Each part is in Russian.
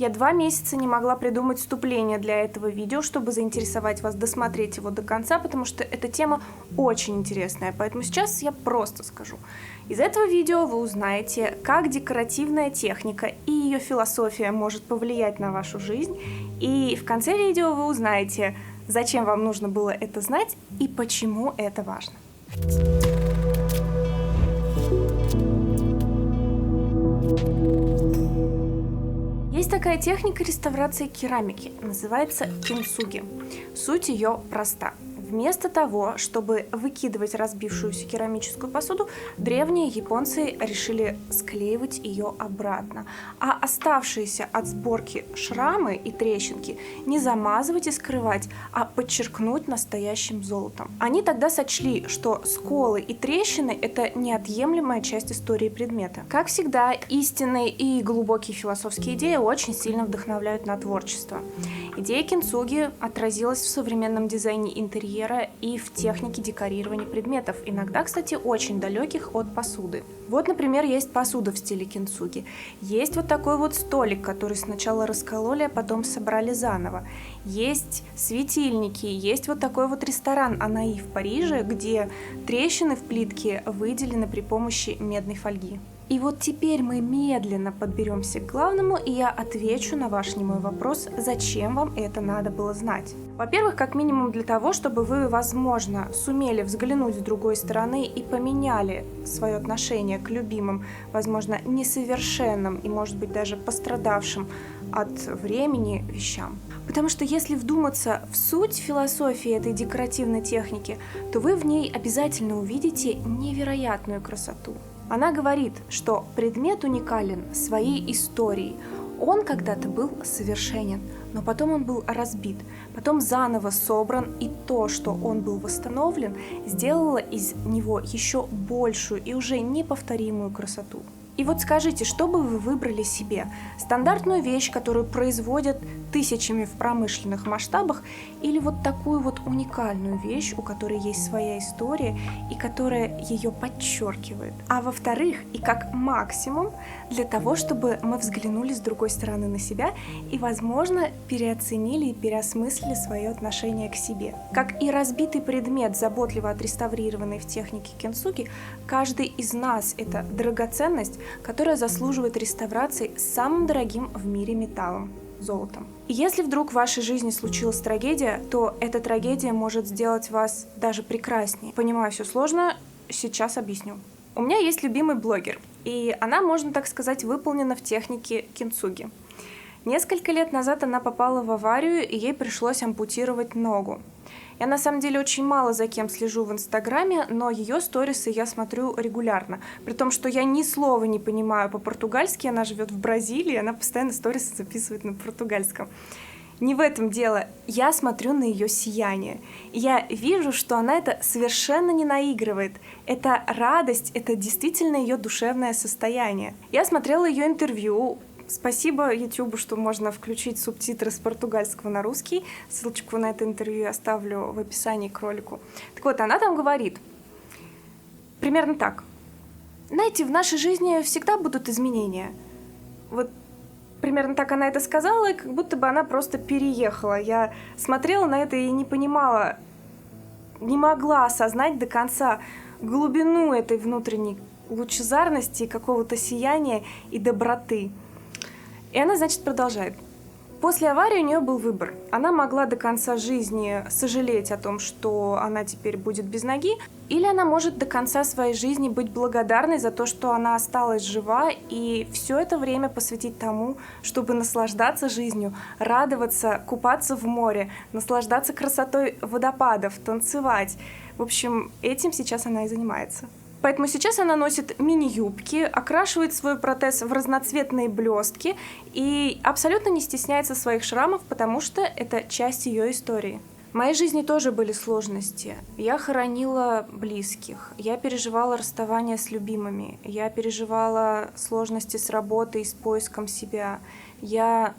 Я 2 месяца не могла придумать вступление для этого видео, чтобы заинтересовать вас досмотреть его до конца, потому что эта тема очень интересная, поэтому сейчас я просто скажу. Из этого видео вы узнаете, как декоративная техника и ее философия может повлиять на вашу жизнь, и в конце видео вы узнаете, зачем вам нужно было это знать и почему это важно. Есть такая техника реставрации керамики, называется кинцуги. Суть ее проста. Вместо того, чтобы выкидывать разбившуюся керамическую посуду, древние японцы решили склеивать ее обратно, а оставшиеся от сборки шрамы и трещинки не замазывать и скрывать, а подчеркнуть настоящим золотом. Они тогда сочли, что сколы и трещины – это неотъемлемая часть истории предмета. Как всегда, истинные и глубокие философские идеи очень сильно вдохновляют на творчество. Идея кинцуги отразилась в современном дизайне интерьера и в технике декорирования предметов, иногда, кстати, очень далеких от посуды. Вот, например, есть посуда в стиле кинцуги. Есть вот такой вот столик, который сначала раскололи, а потом собрали заново. Есть светильники, есть вот такой вот ресторан Анаи в Париже, где трещины в плитке выделены при помощи медной фольги. И вот теперь мы медленно подберемся к главному, и я отвечу на ваш немой вопрос, зачем вам это надо было знать. Во-первых, как минимум для того, чтобы вы, возможно, сумели взглянуть с другой стороны и поменяли свое отношение к любимым, возможно, несовершенным и, может быть, даже пострадавшим от времени вещам. Потому что если вдуматься в суть философии этой декоративной техники, то вы в ней обязательно увидите невероятную красоту. Она говорит, что предмет уникален своей историей. Он когда-то был совершенен, но потом он был разбит, потом заново собран, и то, что он был восстановлен, сделало из него еще большую и уже неповторимую красоту. И вот скажите, что бы вы выбрали себе? Стандартную вещь, которую производят тысячами в промышленных масштабах, или вот такую вот уникальную вещь, у которой есть своя история и которая ее подчеркивает? А во-вторых, и как максимум, для того, чтобы мы взглянули с другой стороны на себя и, возможно, переоценили и переосмыслили свое отношение к себе. Как и разбитый предмет, заботливо отреставрированный в технике кинцуги, каждый из нас — это драгоценность, которая заслуживает реставрации самым дорогим в мире металлом – золотом. И если вдруг в вашей жизни случилась трагедия, то эта трагедия может сделать вас даже прекраснее. Понимаю, все сложно, сейчас объясню. У меня есть любимый блогер, и она, можно так сказать, выполнена в технике кинцуги. Несколько лет назад она попала в аварию, и ей пришлось ампутировать ногу. Я на самом деле очень мало за кем слежу в Инстаграме, но ее сторисы я смотрю регулярно. При том, что я ни слова не понимаю по-португальски, она живет в Бразилии, она постоянно сторисы записывает на португальском. Не в этом дело. Я смотрю на ее сияние. И я вижу, что она это совершенно не наигрывает. Это радость, это действительно ее душевное состояние. Я смотрела ее интервью. Спасибо YouTube, что можно включить субтитры с португальского на русский. Ссылочку на это интервью я оставлю в описании к ролику. Так вот, она там говорит примерно так. Знаете, в нашей жизни всегда будут изменения. Вот примерно так она это сказала, и как будто бы она просто переехала. Я смотрела на это и не понимала, не могла осознать до конца глубину этой внутренней лучезарности, какого-то сияния и доброты. И она, значит, продолжает. После аварии у нее был выбор. Она могла до конца жизни сожалеть о том, что она теперь будет без ноги, или она может до конца своей жизни быть благодарной за то, что она осталась жива, и все это время посвятить тому, чтобы наслаждаться жизнью, радоваться, купаться в море, наслаждаться красотой водопадов, танцевать. В общем, этим сейчас она и занимается. Поэтому сейчас она носит мини-юбки, окрашивает свой протез в разноцветные блестки и абсолютно не стесняется своих шрамов, потому что это часть ее истории. В моей жизни тоже были сложности. Я хоронила близких, я переживала расставание с любимыми, я переживала сложности с работой и с поиском себя. Я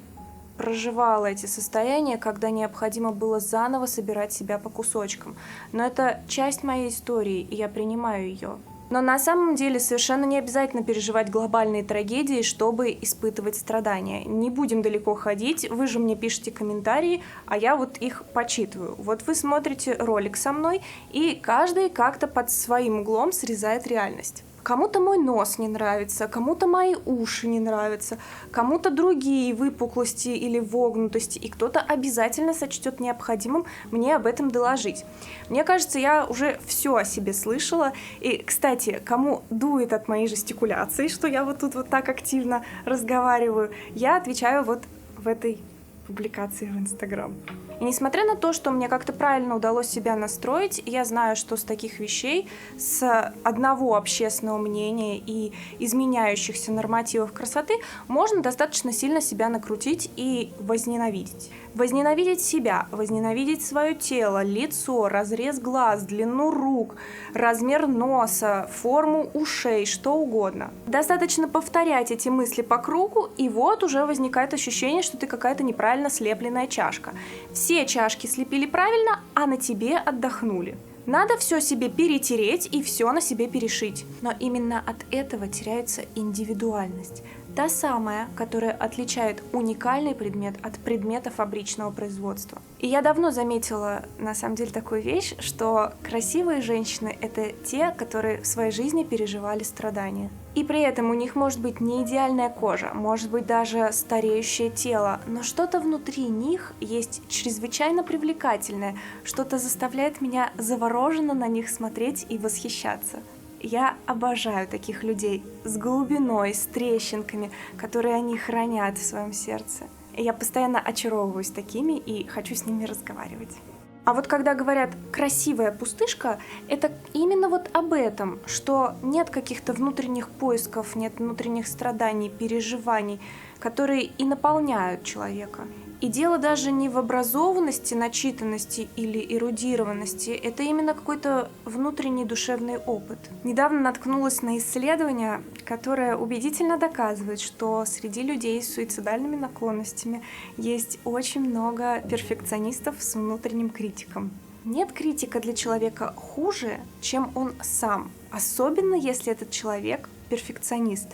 проживала эти состояния, когда необходимо было заново собирать себя по кусочкам. Но это часть моей истории, и я принимаю ее. Но на самом деле совершенно не обязательно переживать глобальные трагедии, чтобы испытывать страдания. Не будем далеко ходить, вы же мне пишите комментарии, а я вот их почитываю. Вот вы смотрите ролик со мной, и каждый как-то под своим углом срезает реальность. Кому-то мой нос не нравится, кому-то мои уши не нравятся, кому-то другие выпуклости или вогнутости, и кто-то обязательно сочтет необходимым мне об этом доложить. Мне кажется, я уже все о себе слышала. И, кстати, кому дует от моей жестикуляции, что я вот тут вот так активно разговариваю, я отвечаю вот в этой публикации в Инстаграм. И несмотря на то, что мне как-то правильно удалось себя настроить, я знаю, что с таких вещей, с одного общественного мнения и изменяющихся нормативов красоты можно достаточно сильно себя накрутить и возненавидеть. Возненавидеть себя, возненавидеть свое тело, лицо, разрез глаз, длину рук, размер носа, форму ушей, что угодно. Достаточно повторять эти мысли по кругу, и вот уже возникает ощущение, что ты какая-то неправильно слепленная чашка. Все чашки слепили правильно, а на тебе отдохнули. Надо все себе перетереть и все на себе перешить. Но именно от этого теряется индивидуальность. Та самая, которая отличает уникальный предмет от предмета фабричного производства. И я давно заметила, на самом деле, такую вещь, что красивые женщины — это те, которые в своей жизни переживали страдания. И при этом у них может быть не идеальная кожа, может быть даже стареющее тело, но что-то внутри них есть чрезвычайно привлекательное, что-то заставляет меня завороженно на них смотреть и восхищаться. Я обожаю таких людей с глубиной, с трещинками, которые они хранят в своем сердце. Я постоянно очаровываюсь такими и хочу с ними разговаривать. А вот когда говорят «красивая пустышка», это именно вот об этом, что нет каких-то внутренних поисков, нет внутренних страданий, переживаний, которые и наполняют человека. И дело даже не в образованности, начитанности или эрудированности, это именно какой-то внутренний душевный опыт. Недавно наткнулась на исследование, которое убедительно доказывает, что среди людей с суицидальными наклонностями есть очень много перфекционистов с внутренним критиком. Нет критика для человека хуже, чем он сам, особенно если этот человек перфекционист.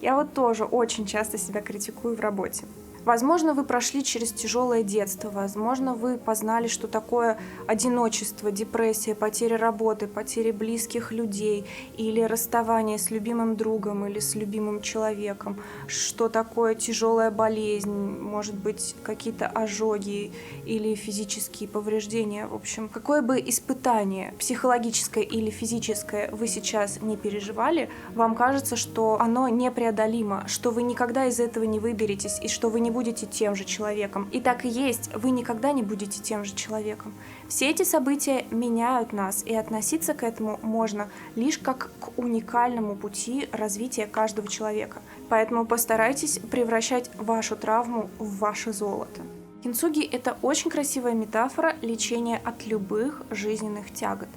Я вот тоже очень часто себя критикую в работе. Возможно, вы прошли через тяжелое детство, возможно, вы познали, что такое одиночество, депрессия, потеря работы, потеря близких людей или расставание с любимым другом или с любимым человеком, что такое тяжелая болезнь, может быть, какие-то ожоги или физические повреждения. В общем, какое бы испытание, психологическое или физическое, вы сейчас не переживали, вам кажется, что оно непреодолимо, что вы никогда из этого не выберетесь и что вы не будете тем же человеком. И так и есть, вы никогда не будете тем же человеком. Все эти события меняют нас, и относиться к этому можно лишь как к уникальному пути развития каждого человека. Поэтому постарайтесь превращать вашу травму в ваше золото. Кинцуги — это очень красивая метафора лечения от любых жизненных тягот.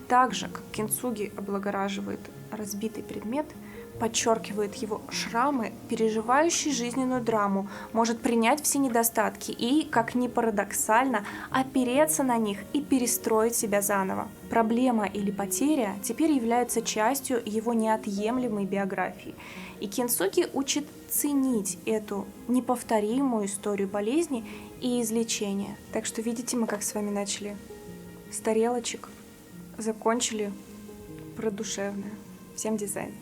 Так же, как кинцуги облагораживает разбитый предмет, подчеркивает его шрамы, переживающий жизненную драму, может принять все недостатки и, как ни парадоксально, опереться на них и перестроить себя заново. Проблема или потеря теперь являются частью его неотъемлемой биографии. И кинцуги учит ценить эту неповторимую историю болезни и излечения. Так что видите, мы как с вами начали с тарелочек, закончили про душевное. Всем дизайн.